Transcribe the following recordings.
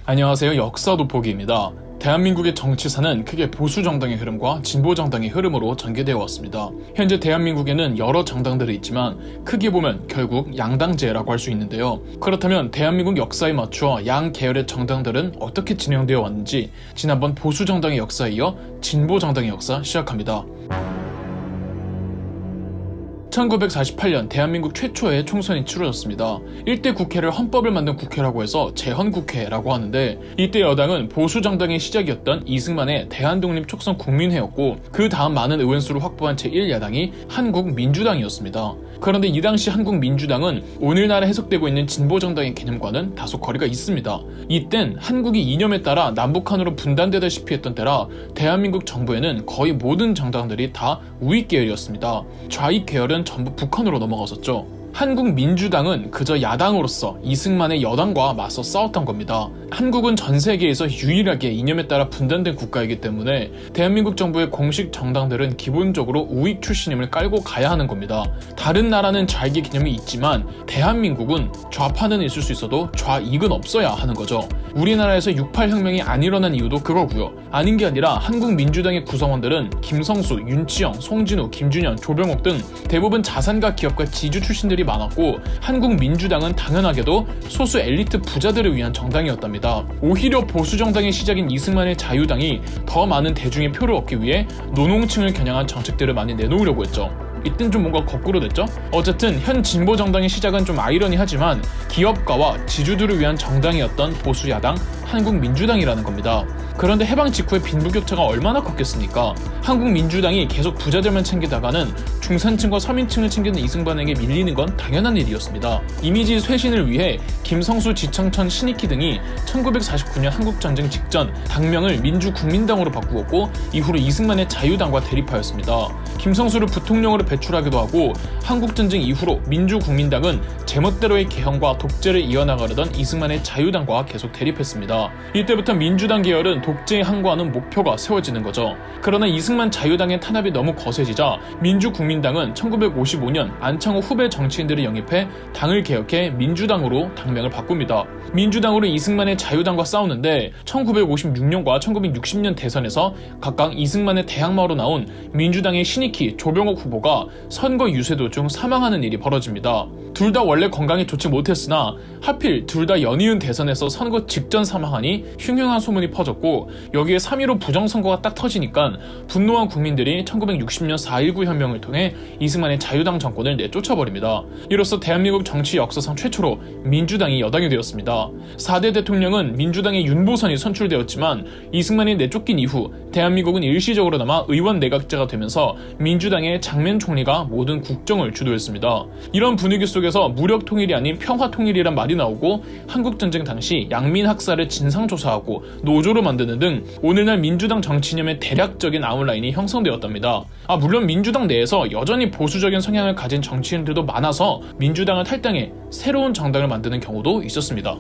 안녕하세요. 역사 돋보기입니다. 대한민국의 정치사는 크게 보수 정당의 흐름과 진보 정당의 흐름으로 전개되어 왔습니다. 현재 대한민국에는 여러 정당들이 있지만 크게 보면 결국 양당제라고 할 수 있는데요. 그렇다면 대한민국 역사에 맞추어 양 계열의 정당들은 어떻게 진행되어 왔는지 지난번 보수 정당의 역사에 이어 진보 정당의 역사 시작합니다. 1948년 대한민국 최초의 총선이 치러졌습니다. 일대 국회를 헌법을 만든 국회라고 해서 재헌국회라고 하는데, 이때 여당은 보수 정당의 시작이었던 이승만의 대한독립촉선국민회였고, 그 다음 많은 의원수를 확보한 제1야당이 한국민주당이었습니다. 그런데 이 당시 한국민주당은 오늘날에 해석되고 있는 진보정당의 개념과는 다소 거리가 있습니다. 이땐 한국이 이념에 따라 남북한으로 분단되다시피 했던 때라 대한민국 정부에는 거의 모든 정당들이 다 우익 계열이었습니다. 좌익 계열은 전부 북한으로 넘어갔었죠. 한국민주당은 그저 야당으로서 이승만의 여당과 맞서 싸웠던 겁니다. 한국은 전 세계에서 유일하게 이념에 따라 분단된 국가이기 때문에 대한민국 정부의 공식 정당들은 기본적으로 우익 출신임을 깔고 가야 하는 겁니다. 다른 나라는 좌익의 개념이 있지만 대한민국은 좌파는 있을 수 있어도 좌익은 없어야 하는 거죠. 우리나라에서 6.8혁명이 안 일어난 이유도 그거고요. 아닌 게 아니라 한국민주당의 구성원들은 김성수, 윤치영, 송진우, 김준현, 조병옥 등 대부분 자산가 기업가 지주 출신들이 많았고, 한국민주당은 당연하게도 소수 엘리트 부자들을 위한 정당이었답니다. 오히려 보수 정당의 시작인 이승만의 자유당이 더 많은 대중의 표를 얻기 위해 노농층을 겨냥한 정책들을 많이 내놓으려고 했죠. 이땐 좀 뭔가 거꾸로 됐죠? 어쨌든 현 진보 정당의 시작은 좀 아이러니하지만 기업가와 지주들을 위한 정당이었던 보수 야당 한국민주당이라는 겁니다. 그런데 해방 직후에 빈부격차가 얼마나 컸겠습니까? 한국민주당이 계속 부자들만 챙기다가는 중산층과 서민층을 챙기는 이승만에게 밀리는 건 당연한 일이었습니다. 이미지 쇄신을 위해 김성수, 지청천, 신익희 등이 1949년 한국전쟁 직전 당명을 민주국민당으로 바꾸었고, 이후로 이승만의 자유당과 대립하였습니다. 김성수를 부통령으로 배출하기도 하고, 한국전쟁 이후로 민주국민당은 제멋대로의 개헌과 독재를 이어나가려던 이승만의 자유당과 계속 대립했습니다. 이때부터 민주당 계열은 독재에 항거하는 목표가 세워지는 거죠. 그러나 이승만 자유당의 탄압이 너무 거세지자 민주국민당은 1955년 안창호 후배 정치인들을 영입해 당을 개혁해 민주당으로 당명을 바꿉니다. 민주당으로 이승만의 자유당과 싸우는데 1956년과 1960년 대선에서 각각 이승만의 대항마로 나온 민주당의 신익희, 조병옥 후보가 선거 유세 도중 사망하는 일이 벌어집니다. 둘 다 원래 건강에 좋지 못했으나 하필 둘 다 연이은 대선에서 선거 직전 사망하니 흉흉한 소문이 퍼졌고, 여기에 3.15 부정선거가 딱 터지니까 분노한 국민들이 1960년 4.19 혁명을 통해 이승만의 자유당 정권을 내쫓아버립니다. 이로써 대한민국 정치 역사상 최초로 민주당이 여당이 되었습니다. 4대 대통령은 민주당의 윤보선이 선출되었지만 이승만이 내쫓긴 이후 대한민국은 일시적으로나마 의원 내각제가 되면서 민주당의 장면 총리가 모든 국정을 주도했습니다. 이런 분위기 속에서 무력 통일이 아닌 평화 통일이란 말이 나오고, 한국전쟁 당시 양민 학살을 진상조사하고 노조로 만드는 등 오늘날 민주당 정치념의 대략적인 아웃라인이 형성되었답니다. 물론 민주당 내에서 여전히 보수적인 성향을 가진 정치인들도 많아서 민주당을 탈당해 새로운 정당을 만드는 경우도 있었습니다.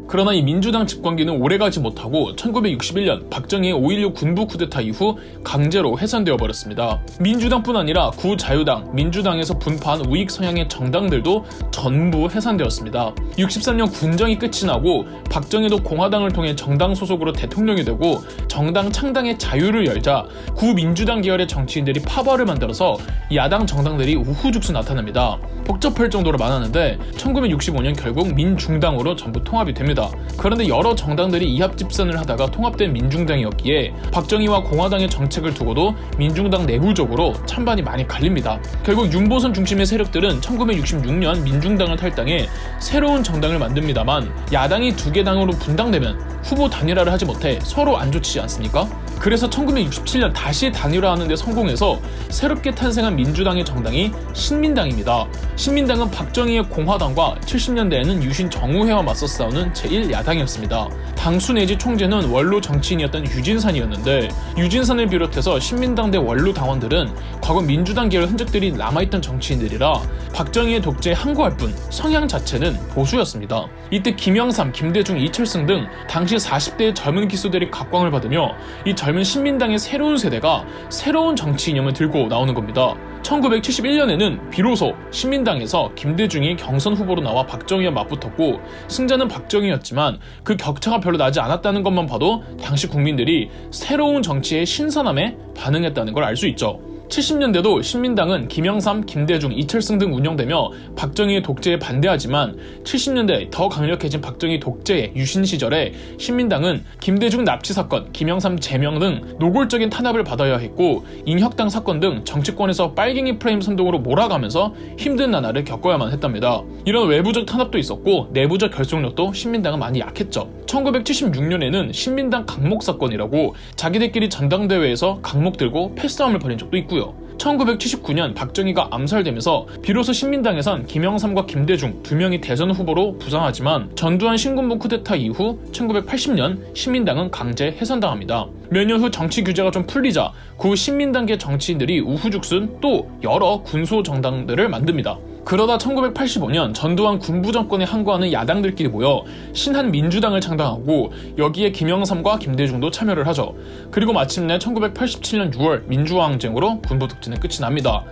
그러나 이 민주당 집권기는 오래가지 못하고 1961년 박정희의 5.16 군부 쿠데타 이후 강제로 해산되어 버렸습니다. 민주당뿐 아니라 구자유당, 민주당에서 분파한 우익 성향의 정당들도 전부 해산되었습니다. 63년 군정이 끝이 나고 박정희도 공화당을 통해 정당 소속으로 대통령이 되고 정당 창당의 자유를 열자 구민주당 계열의 정치인들이 파벌을 만들어서 야당 정당들이 우후죽순 나타납니다. 복잡할 정도로 많았는데 1965년 결국 민중당으로 전부 통합이 됩니다. 그런데 여러 정당들이 이합집산을 하다가 통합된 민중당이었기에 박정희와 공화당의 정책을 두고도 민중당 내부적으로 찬반이 많이 갈립니다. 결국 윤보선 중심의 세력들은 1966년 민중당을 탈당해 새로운 정당을 만듭니다만, 야당이 2개 당으로 분당되면 후보 단일화를 하지 못해 서로 안 좋지 않습니까? 그래서 1967년 다시 단일화하는 데 성공해서 새롭게 탄생한 민주당의 정당이 신민당입니다. 신민당은 박정희의 공화당과 70년대에는 유신 정우회와 맞서 싸우는 제1야당이었습니다. 당수 내지 총재는 원로 정치인이었던 유진산이었는데, 유진산을 비롯해서 신민당대 원로 당원들은 과거 민주당 계열 흔적들이 남아있던 정치인들이라 박정희의 독재에 항거할 뿐 성향 자체는 보수였습니다. 이때 김영삼, 김대중, 이철승 등 당시 40대의 젊은 기수들이 각광을 받으며 이 젊은 신민당의 새로운 세대가 새로운 정치 이념을 들고 나오는 겁니다. 1971년에는 비로소 신민당에서 김대중이 경선 후보로 나와 박정희와 맞붙었고 승자는 박정희였지만 그 격차가 별로 나지 않았다는 것만 봐도 당시 국민들이 새로운 정치의 신선함에 반응했다는 걸 알 수 있죠. 70년대도 신민당은 김영삼, 김대중, 이철승 등 운영되며 박정희의 독재에 반대하지만 70년대 더 강력해진 박정희 독재의 유신 시절에 신민당은 김대중 납치 사건, 김영삼 제명 등 노골적인 탄압을 받아야 했고 인혁당 사건 등 정치권에서 빨갱이 프레임 선동으로 몰아가면서 힘든 나날을 겪어야만 했답니다. 이런 외부적 탄압도 있었고 내부적 결속력도 신민당은 많이 약했죠. 1976년에는 신민당 강목 사건이라고 자기들끼리 전당대회에서 강목 들고 패싸움을 벌인 적도 있고요. 1979년 박정희가 암살되면서 비로소 신민당에선 김영삼과 김대중 두 명이 대선 후보로 부상하지만 전두환 신군부 쿠데타 이후 1980년 신민당은 강제 해산당합니다. 몇 년 후 정치 규제가 좀 풀리자 구 신민당계 정치인들이 우후죽순 또 여러 군소 정당들을 만듭니다. 그러다 1985년 전두환 군부 정권에 항거하는 야당들끼리 모여 신한민주당을 창당하고 여기에 김영삼과 김대중도 참여를 하죠. 그리고 마침내 1987년 6월 민주화항쟁으로 군부 독재는 끝이 납니다.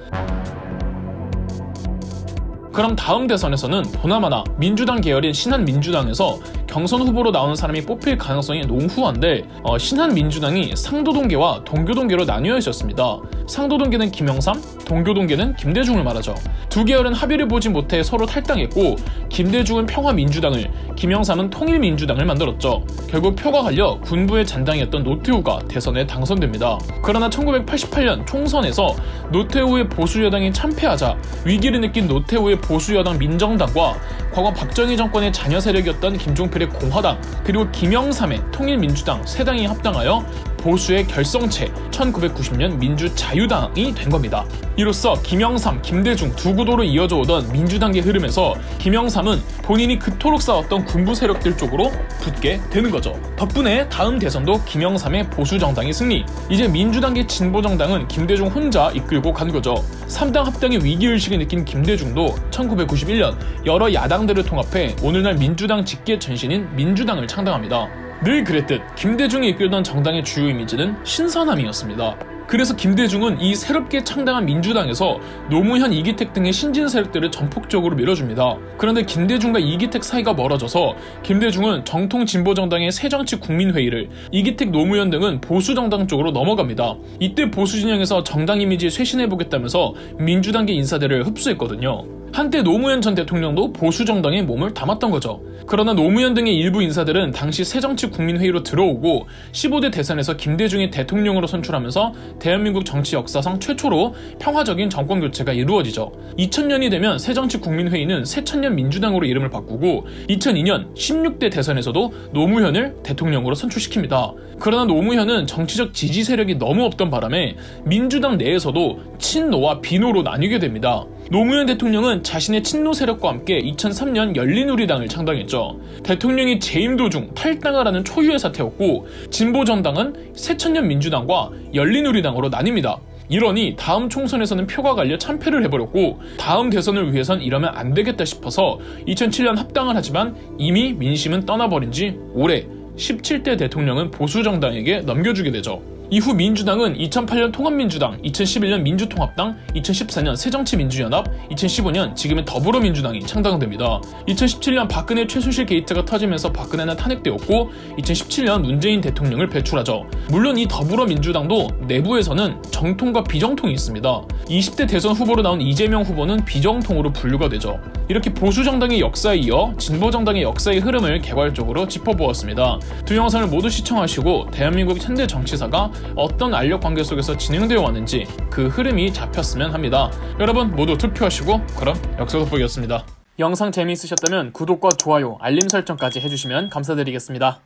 그럼 다음 대선에서는 보나마나 민주당 계열인 신한민주당에서 경선 후보로 나오는 사람이 뽑힐 가능성이 농후한데 신한민주당이 상도동계와 동교동계로 나뉘어 있었습니다. 상도동계는 김영삼, 동교동계는 김대중을 말하죠. 두 계열은 합의를 보지 못해 서로 탈당했고 김대중은 평화민주당을, 김영삼은 통일민주당을 만들었죠. 결국 표가 갈려 군부의 잔당이었던 노태우가 대선에 당선됩니다. 그러나 1988년 총선에서 노태우의 보수여당이 참패하자 위기를 느낀 노태우의 보수여당 민정당과 과거 박정희 정권의 자녀 세력이었던 김종필의 공화당 그리고 김영삼의 통일민주당 세 당이 합당하여 보수의 결성체 1990년 민주자유당이 된 겁니다. 이로써 김영삼, 김대중 두 구도로 이어져 오던 민주당의 흐름에서 김영삼은 본인이 그토록 싸웠던 군부 세력들 쪽으로 붙게 되는 거죠. 덕분에 다음 대선도 김영삼의 보수정당이 승리. 이제 민주당계 진보정당은 김대중 혼자 이끌고 간 거죠. 3당 합당의 위기의식을 느낀 김대중도 1991년 여러 야당들을 통합해 오늘날 민주당 직계 전신인 민주당을 창당합니다. 늘 그랬듯 김대중이 이끌던 정당의 주요 이미지는 신선함이었습니다. 그래서 김대중은 이 새롭게 창당한 민주당에서 노무현, 이기택 등의 신진 세력들을 전폭적으로 밀어줍니다. 그런데 김대중과 이기택 사이가 멀어져서 김대중은 정통 진보정당의 새정치국민회의를, 이기택, 노무현 등은 보수정당 쪽으로 넘어갑니다. 이때 보수진영에서 정당 이미지 쇄신해보겠다면서 민주당계 인사들을 흡수했거든요. 한때 노무현 전 대통령도 보수정당에 몸을 담았던 거죠. 그러나 노무현 등의 일부 인사들은 당시 새정치국민회의로 들어오고 15대 대선에서 김대중이 대통령으로 선출하면서 대한민국 정치 역사상 최초로 평화적인 정권 교체가 이루어지죠. 2000년이 되면 새정치국민회의는 새천년 민주당으로 이름을 바꾸고 2002년 16대 대선에서도 노무현을 대통령으로 선출시킵니다. 그러나 노무현은 정치적 지지 세력이 너무 없던 바람에 민주당 내에서도 친노와 비노로 나뉘게 됩니다. 노무현 대통령은 자신의 친노 세력과 함께 2003년 열린우리당을 창당했죠. 대통령이 재임 도중 탈당을 하는 초유의 사태였고 진보정당은 새천년 민주당과 열린우리당으로 나뉩니다. 이러니 다음 총선에서는 표가 갈려 참패를 해버렸고 다음 대선을 위해선 이러면 안 되겠다 싶어서 2007년 합당을 하지만 이미 민심은 떠나버린 지 올해 17대 대통령은 보수정당에게 넘겨주게 되죠. 이후 민주당은 2008년 통합민주당, 2011년 민주통합당, 2014년 새정치민주연합, 2015년 지금의 더불어민주당이 창당됩니다. 2017년 박근혜 최순실 게이트가 터지면서 박근혜는 탄핵되었고 2017년 문재인 대통령을 배출하죠. 물론 이 더불어민주당도 내부에서는 정통과 비정통이 있습니다. 20대 대선 후보로 나온 이재명 후보는 비정통으로 분류가 되죠. 이렇게 보수정당의 역사에 이어 진보정당의 역사의 흐름을 개괄적으로 짚어보았습니다. 두 영상을 모두 시청하시고 대한민국 현대 정치사가 어떤 알력관계 속에서 진행되어 왔는지 그 흐름이 잡혔으면 합니다. 여러분 모두 투표하시고 그럼 역사 돋보기였습니다. 영상 재미있으셨다면 구독과 좋아요, 알림 설정까지 해주시면 감사드리겠습니다.